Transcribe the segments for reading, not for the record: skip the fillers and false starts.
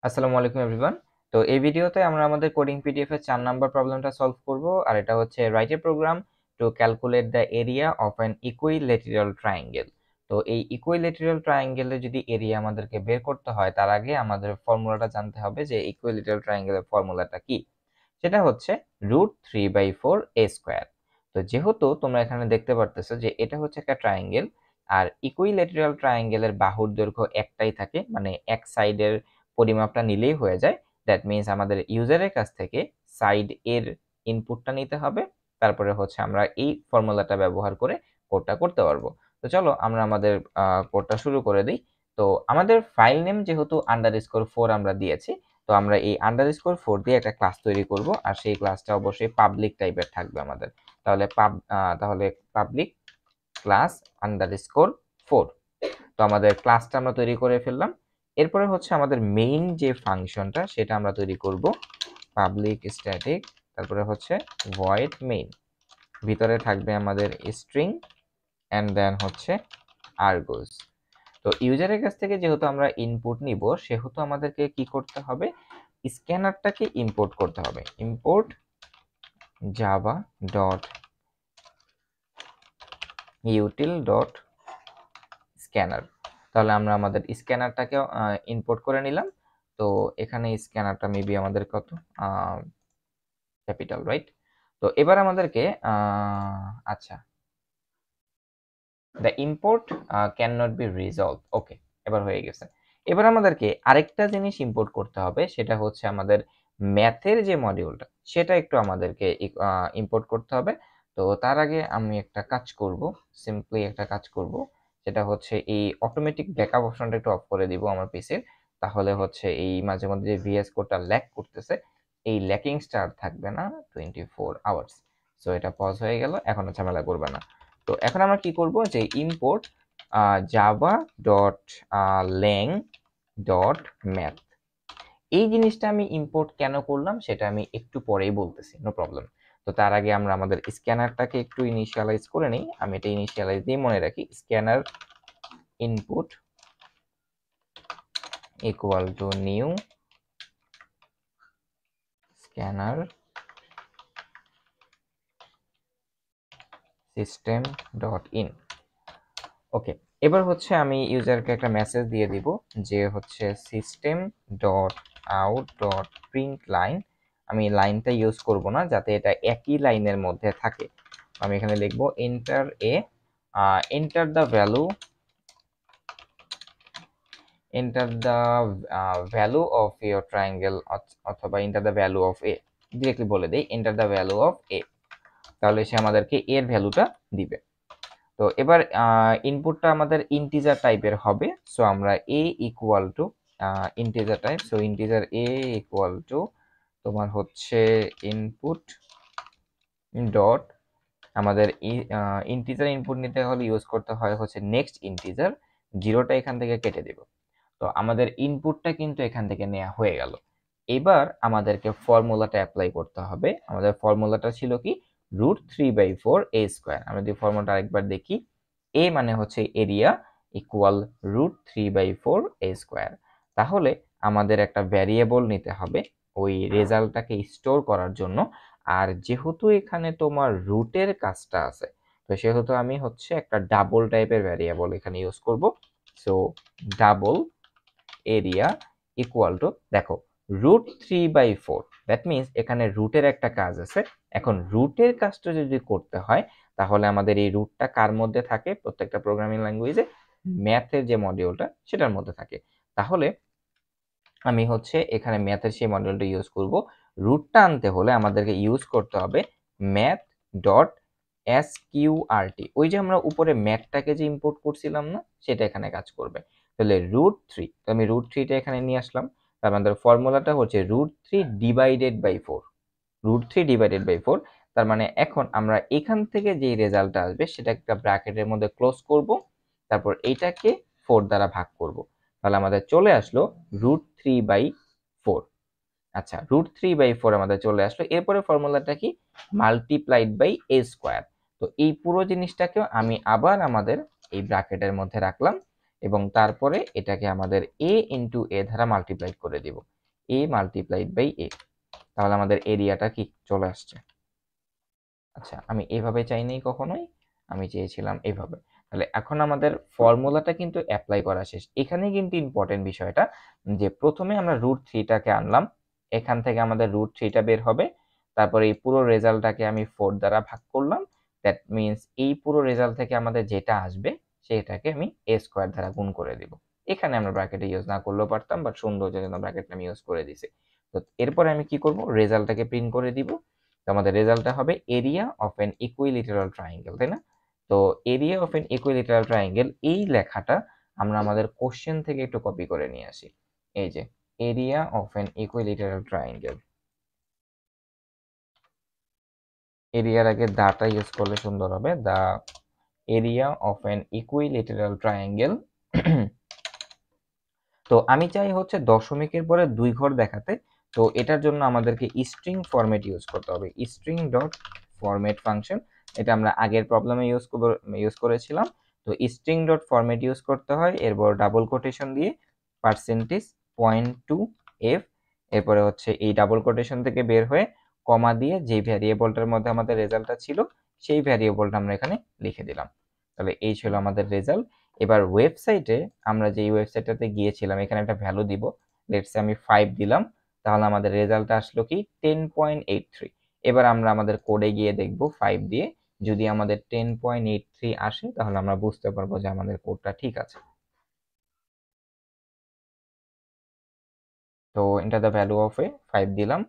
আসসালামু আলাইকুম এভরিওয়ান। তো এই ভিডিওতে আমরা আমাদের কোডিং পিডিএফ এর 4 নাম্বার প্রবলেমটা সলভ করব, আর এটা হচ্ছে write a program to calculate the area of an equilateral triangle. তো এই ইকুইল্যাটেরাল ট্রায়াঙ্গেলের যদি এরিয়া আমাদেরকে বের করতে হয়, তার আগে আমাদের ফর্মুলাটা জানতে হবে যে ইকুইল্যাটেরাল ট্রায়াঙ্গেলের ফর্মুলাটা কি। সেটা হচ্ছে √3/4 a²। তো যেহেতু তোমরা এখানে দেখতে পারতেছো যে এটা হচ্ছে একটা ট্রায়াঙ্গেল, আর ইকুইল্যাটেরাল ট্রায়াঙ্গেলের বাহুর দৈর্ঘ্য একটাই থাকে, মানে এক সাইডের পরিমাপটা নিলেই হয়ে যায়। দ্যাট মিনস আমাদের ইউজারের কাছ থেকে সাইড এর ইনপুটটা নিতে হবে, তারপরে হচ্ছে আমরা এই ফর্মুলাটা ব্যবহার করে কোডটা করতে পারবো। তো চলো আমরা আমাদের কোডটা শুরু করে দিই। তো আমাদের ফাইল নেম যেহেতু _4 আমরা দিয়েছি, তো আমরা এই _4 দিয়ে একটা ক্লাস তৈরি করব, আর সেই ক্লাসটা অবশ্যই পাবলিক টাইপের থাকবে আমাদের। তাহলে পাবলিক ক্লাস _4। তো আমাদের ক্লাসটা আমরা তৈরি করে ফেললাম। এরপরে হচ্ছে আমাদের মেইন যে ফাংশনটা সেটা আমরা তৈরি করব, পাবলিক স্ট্যাটিক, তারপরে হচ্ছে ভয়েড মেইন। ভিতরে থাকবে আমাদের স্ট্রিং এন্ড দেন হচ্ছে আর্গুস। তো ইউজারের কাছ থেকে যেহেতু আমরা ইনপুট নিব, সেহেতু আমাদেরকে কি করতে হবে, স্ক্যানারটাকে ইম্পোর্ট করতে হবে। Import Java dot util dot scanner. তাহলে আমরা আমাদের স্ক্যানারটাকেও ইম্পোর্ট করে নিলাম। তো এখানে স্ক্যানারটা মেবি আমাদের কত ক্যাপিটাল, রাইট? তো এবার আমাদেরকে আচ্ছা, the import cannot be resolve. Okay, এবার হয়ে গেছে। এবার আমাদেরকে আরেকটা জিনিস ইম্পোর্ট করতে হবে, সেটা হচ্ছে আমাদের ম্যাথের যে মডিউলটা, সেটা একটু আমাদেরকে ইম্পোর্ট করতে হবে। তো তার আগে আমি একটা কাজ করব, সিম্পলি একটা কাজ করব, সেটা হচ্ছে এই অটোমেটিক ব্যাকআপ অপশনটা একটু অফ করে দিব আমার পিসির। তাহলে হচ্ছে এই মাঝে মধ্যে যে ভিএস কোডটা ল্যাগ করতেছে, এই ল্যাকিং স্টার থাকবে না 24 আওয়ার্স। সো এটা পজ হয়ে গেল, এখন ঝামেলা করবে না। তো এখন আমরা কি করব, যে ইম্পোর্ট জাভা ডট ল্যাং ডট ম্যাথ, এই জিনিসটা আমি ইম্পোর্ট কেন করলাম সেটা আমি একটু পরেই বলতেছি, নো প্রবলেম। তো তার আগে আমরা আমাদের স্ক্যানারটাকে একটু ইনিশিয়ালাইজ করে নিই। আমি এটা ইনিশিয়ালাইজ দিয়ে মনে রাখি, scanner input equal to new scanner system dot in. Okay, এবার হচ্ছে আমি ইউজারকে একটা মেসেজ দিয়ে দিব, যে হচ্ছে system dot out dot print line. আমি লাইনটা ইউজ করব না, যাতে এটা একই লাইনের মধ্যে থাকে। আমি এখানে লিখবো enter enter the value, enter the value of your triangle, অথবা enter the value of a, directly বলে দেই enter the value of a. তাহলে সে আমাদেরকে এর ভ্যালুটা দিবে। তো এবার ইনপুটটা আমাদের ইন্টিজার টাইপের হবে। সো আমরা a equal to integer type, so integer a equal to তোমার হচ্ছে ইনপুট ডট, আমাদের ইন্টিজার ইনপুট নিতে হলে ইউজ করতে হয় হচ্ছে নেক্সট ইন্টিজার, জিরোটা এখান থেকে কেটে দিব। তো আমাদের ইনপুটটা কিন্তু এখান থেকে নেওয়া হয়ে গেল। এবার আমাদেরকে ফর্মুলাটা অ্যাপ্লাই করতে হবে। আমাদের ফর্মুলাটা ছিল কি, √3/4 a²। আমরা যদি ফর্মুলাটা আরেকবার দেখি, এ মানে হচ্ছে এরিয়া ইকুয়াল √3/4 a²। তাহলে আমাদের একটা ভ্যারিয়েবল নিতে হবে ওই রেজাল্টটাকে স্টোর করার জন্য। আর যেহেতু এখানে তোমার রুটের কাজটা আছে, তো সেহেতু আমি হচ্ছে একটা ডাবল টাইপের ভ্যারিয়েবল এখানে ইউজ করব। So double area equal to, দেখো √3/4, দ্যাট মিনস এখানে রুটের একটা কাজ আছে। এখন রুটের কাজটা যদি করতে হয়, তাহলে আমাদের এই রুটটা কার মধ্যে থাকে, প্রত্যেকটা প্রোগ্রামিং ল্যাঙ্গুয়েজে ম্যাথের যে মডিউলটা সেটার মধ্যে থাকে। তাহলে আমি হচ্ছে এখানে ম্যাথের সেই মডিউলটা ইউজ করব। রুটটা আনতে হলে আমাদেরকে ইউজ করতে হবে ম্যাথ ডট sqrt, ওই যে আমরা উপরে ম্যাথটাকে যে ইম্পোর্ট করছিলাম না, সেটা এখানে কাজ করবে। তাহলে √3, তো আমি √3টা এখানে নিয়ে আসলাম। তার আমাদের ফর্মুলাটা হচ্ছে √3/4, √3/4। তার মানে এখন আমরা এখান থেকে যে রেজাল্টটা আসবে সেটা একটা ব্র্যাকেটের মধ্যে ক্লোজ করব, তারপর এইটাকে 4 দ্বারা ভাগ করব। তাহলে আমাদের চলে আসলো √3/4। আচ্ছা, √3/4 আমাদের চলে আসলো। এরপরে ফর্মুলাটা কি, মাল্টিপ্লাইড বাই a²। তো এই পুরো জিনিসটাকেও আমি আবার আমাদের এই ব্র্যাকেটের মধ্যে রাখলাম, এবং তারপরে এটাকে আমাদের a ইন্টু a দ্বারা মাল্টিপ্লাই করে দিব, a মাল্টিপ্লাইড বাই a। তাহলে আমাদের এরিয়াটা কি চলে আসছে। আচ্ছা, আমি এভাবে চাইনি কখনোই, আমি চেয়েছিলাম এভাবে। তাহলে এখন আমাদের ফর্মুলাটা কিন্তু অ্যাপ্লাই করা শেষ। এখানেই কিন্তু ইম্পর্টেন্ট বিষয়টা, যে প্রথমে আমরা √3টাকে আনলাম, এখান থেকে আমাদের √3টা বের হবে, তারপরে এই পুরো রেজাল্টটাকে আমি 4 দ্বারা ভাগ করলাম, দ্যাট মিনস এই পুরো রেজাল্ট থেকে আমাদের যেটা আসবে সেটাকে আমি a স্কয়ার দ্বারা গুণ করে দিব। এখানে আমরা ব্র্যাকেটে ইউজ না করলেও পারতাম, বাট সৌন্দর্যের জন্য ব্র্যাকেটটা আমি ইউজ করে দিছি। তো এরপরে আমি কি করব, রেজাল্টটাকে প্রিন্ট করে দিব। তো আমাদের রেজাল্টটা হবে এরিয়া অফ এন ইকুইলিটারাল ট্রায়াঙ্গেল, তাই না? তো এরিয়া অফ এন ইকুইলিটারাল ট্রায়াঙ্গেল, এই লেখাটা আমরা আমাদের কোশ্চেন থেকে একটু কপি করে নিয়ে আসি। এই যে এরিয়া অফ এন ইকুইলিটারাল ট্রায়াঙ্গেল, এরিয়ার আগে দাটা ইউজ করলে সুন্দর হবে, দা এরিয়া অফ এন ইকুইলিটারাল ট্রায়াঙ্গেল। তো আমি চাই হচ্ছে দশমিকের পরে 2 ঘর দেখাতে, তো এটার জন্য আমাদেরকে স্ট্রিং ফরম্যাট ইউজ করতে হবে, স্ট্রিং ডট ফরম্যাট ফাংশন। এটা আমরা আগের প্রবলেমে ইউজ করেছিলাম। তো স্ট্রিং ডট ফরম্যাট ইউজ করতে হয়, এরপর ডাবল কোটেশন দিয়ে %.2f, এরপরে হচ্ছে এই ডাবল কোটেশন থেকে বের হয়ে কমা দিয়ে যে ভ্যারিয়েবলটার মধ্যে আমাদের রেজাল্টটা ছিল সেই ভ্যারিয়েবলটা আমরা এখানে লিখে দিলাম। তাহলে এই ছিল আমাদের রেজাল্ট। এবার ওয়েবসাইটে আমরা যে ওয়েবসাইটটাতে গিয়েছিলাম এখানে একটা ভ্যালু দিব, লেটস সে আমি 5 দিলাম, তাহলে আমাদের রেজাল্ট আসলো কি 10.83। এবার আমরা আমাদের কোডে গিয়ে দেখব 5 দিয়ে যদি আমাদের 10.83 আসে তাহলে আমরা বুঝতে পারবো যে আমাদের কোডটা ঠিক আছে। তো এন্টার দ্য ভ্যালু অফ এ 5 দিলাম,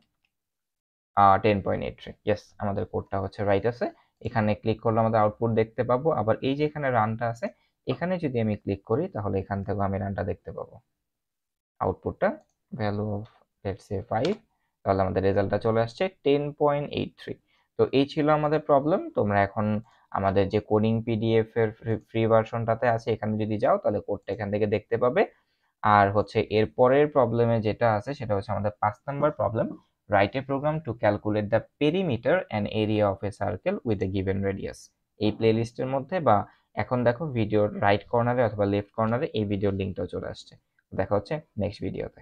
10.83, ইয়েস আমাদের কোডটা হচ্ছে রাইট আছে। এখানে ক্লিক করলে আমাদের আউটপুট দেখতে পাবো। আবার এই যে এখানে রানটা আছে, এখানে যদি আমি ক্লিক করি তাহলে এখান থেকে আমি রানটা দেখতে পাবো, আউটপুটটা ভ্যালু অফ লেটস সে 5, তাহলে আমাদের রেজাল্টটা চলে আসছে 10.83। তো এই ছিল আমাদের প্রবলেম। তোমরা এখন আমাদের যে কোডিং পিডিএফ এর ফ্রি ভার্সনটাতে আছে এখানে যদি যাও তাহলে কোডটা এখান থেকে দেখতে পাবে। আর হচ্ছে এর পরের প্রবলেমে যেটা আছে সেটা হচ্ছে আমাদের 5 number problem, write a program to calculate the perimeter and area of a circle with a given radius. এই প্লেলিস্টের মধ্যে বা এখন দেখো ভিডিওর রাইট কর্নারে অথবা লেফট কর্নারে এই ভিডিওর লিঙ্কটাও চলে আসছে। দেখা হচ্ছে নেক্সট ভিডিওতে।